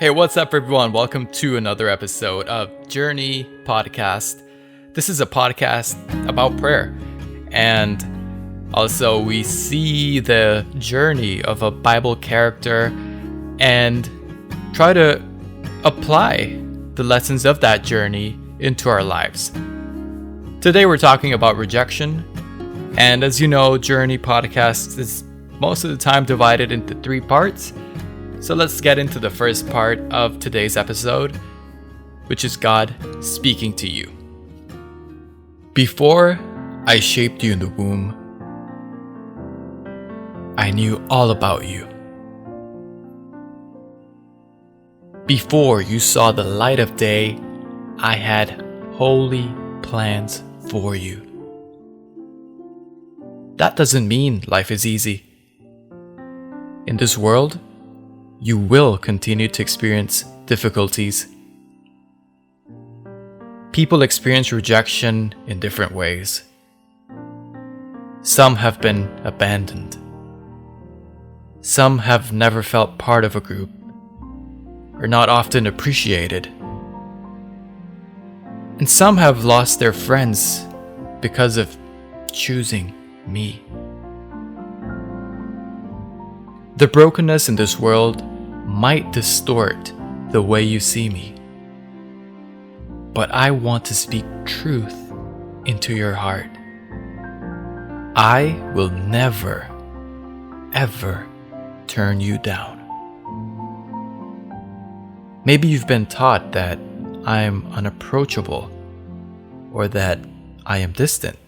Hey, what's up, everyone? Welcome to another episode of Journey Podcast. This is a podcast about prayer, and also we see the journey of a Bible character and try to apply the lessons of that journey into our lives. Today we're talking about rejection, and as you know, Journey Podcast is most of the time divided into 3 parts. So let's get into the first part of today's episode, which is God speaking to you. Before I shaped you in the womb, I knew all about you. Before you saw the light of day, I had holy plans for you. That doesn't mean life is easy. In this world, you will continue to experience difficulties. People experience rejection in different ways. Some have been abandoned. Some have never felt part of a group, or not often appreciated. And some have lost their friends because of choosing me. The brokenness in this world might distort the way you see me, but I want to speak truth into your heart. I will never, ever turn you down. Maybe you've been taught that I'm unapproachable or that I am distant,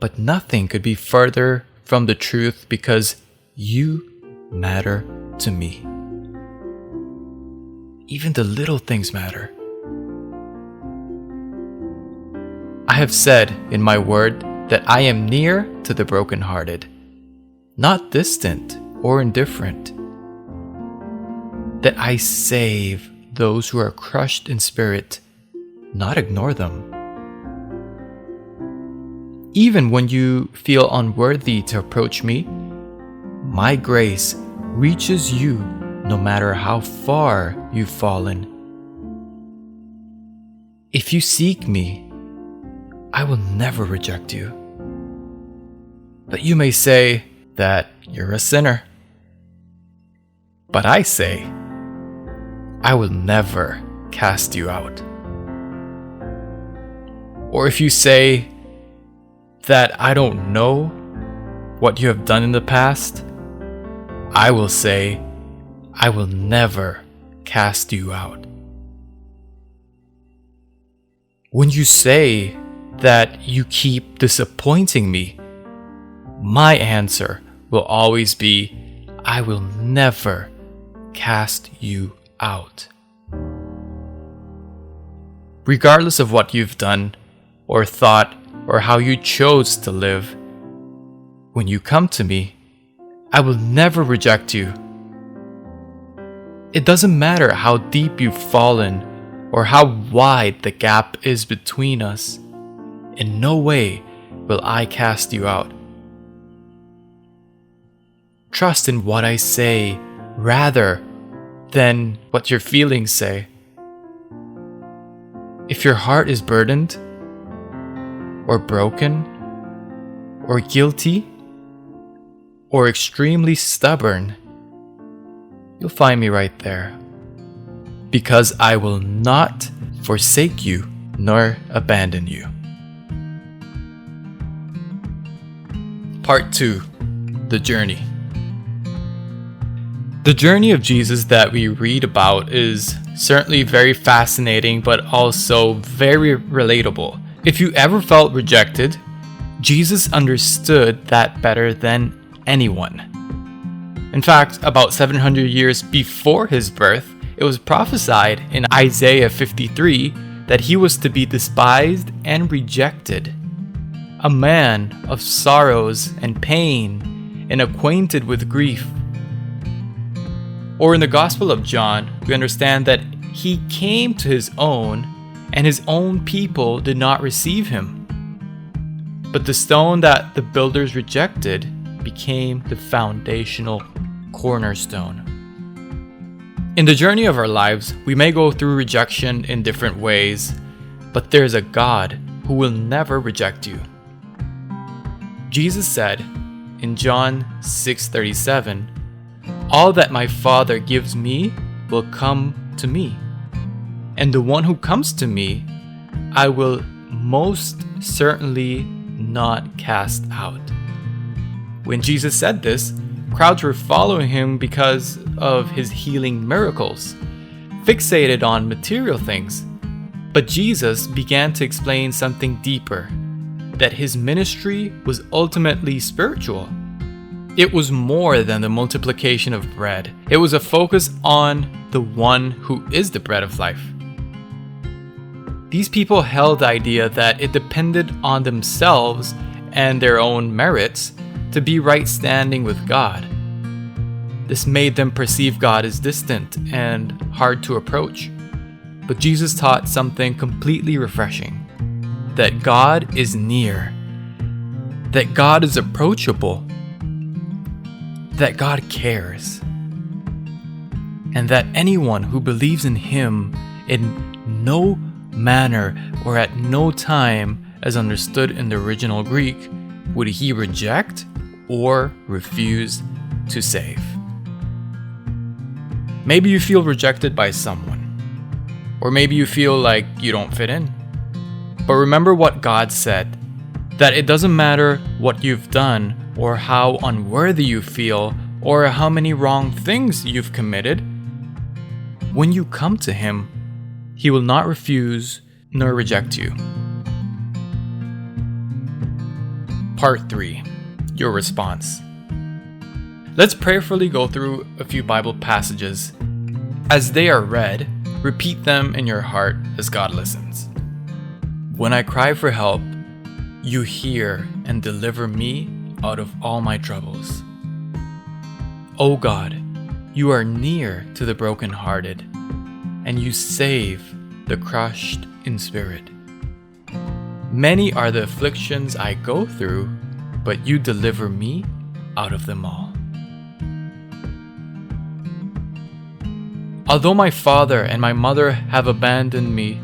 but nothing could be further from the truth because you matter to me. Even the little things matter. I have said in my word that I am near to the brokenhearted, not distant or indifferent. That I save those who are crushed in spirit, not ignore them. Even when you feel unworthy to approach me, my grace reaches you no matter how far you've fallen. If you seek me, I will never reject you. But you may say that you're a sinner. But I say, I will never cast you out. Or if you say that I don't know what you have done in the past, I will say, I will never cast you out. When you say that you keep disappointing me, my answer will always be, I will never cast you out. Regardless of what you've done, or thought, or how you chose to live, when you come to me, I will never reject you. It doesn't matter how deep you've fallen or how wide the gap is between us. In no way will I cast you out. Trust in what I say rather than what your feelings say. If your heart is burdened, or broken, or guilty, or extremely stubborn, you'll find me right there. Because I will not forsake you nor abandon you. Part 2. The Journey. The journey of Jesus that we read about is certainly very fascinating, but also very relatable. If you ever felt rejected, Jesus understood that better than anyone. In fact, about 700 years before his birth, it was prophesied in Isaiah 53 that he was to be despised and rejected, a man of sorrows and pain and acquainted with grief. Or in the Gospel of John, we understand that he came to his own, and his own people did not receive him. But the stone that the builders rejected became the foundational cornerstone. In the journey of our lives, we may go through rejection in different ways, but there's a God who will never reject you. Jesus said in John 6:37, "All that my Father gives me will come to me, and the one who comes to me, I will most certainly not cast out." When Jesus said this, crowds were following him because of his healing miracles, fixated on material things. But Jesus began to explain something deeper, that his ministry was ultimately spiritual. It was more than the multiplication of bread. It was a focus on the one who is the bread of life. These people held the idea that it depended on themselves and their own merits to be right standing with God. This made them perceive God as distant and hard to approach. But Jesus taught something completely refreshing, that God is near, that God is approachable, that God cares, and that anyone who believes in him in no manner or at no time, as understood in the original Greek, would he reject or refuse to save. Maybe you feel rejected by someone, or maybe you feel like you don't fit in. But remember what God said, that it doesn't matter what you've done or how unworthy you feel or how many wrong things you've committed. When you come to him, he will not refuse nor reject you. Part 3. Your response. Let's prayerfully go through a few Bible passages. As they are read, repeat them in your heart as God listens. When I cry for help, you hear and deliver me out of all my troubles. O God, you are near to the brokenhearted, and you save the crushed in spirit. Many are the afflictions I go through, but you deliver me out of them all. Although my father and my mother have abandoned me,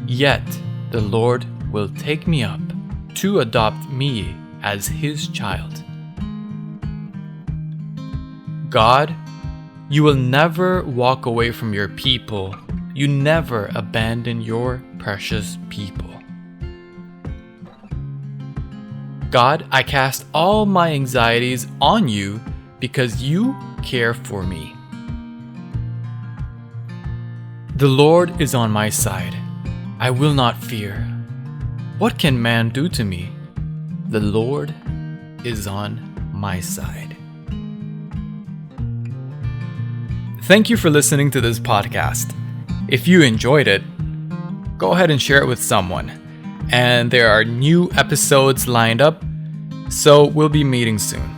yet the Lord will take me up to adopt me as his child. God, you will never walk away from your people. You never abandon your precious people. God, I cast all my anxieties on you because you care for me. The Lord is on my side. I will not fear. What can man do to me? The Lord is on my side. Thank you for listening to this podcast. If you enjoyed it, go ahead and share it with someone. And there are new episodes lined up, so we'll be meeting soon.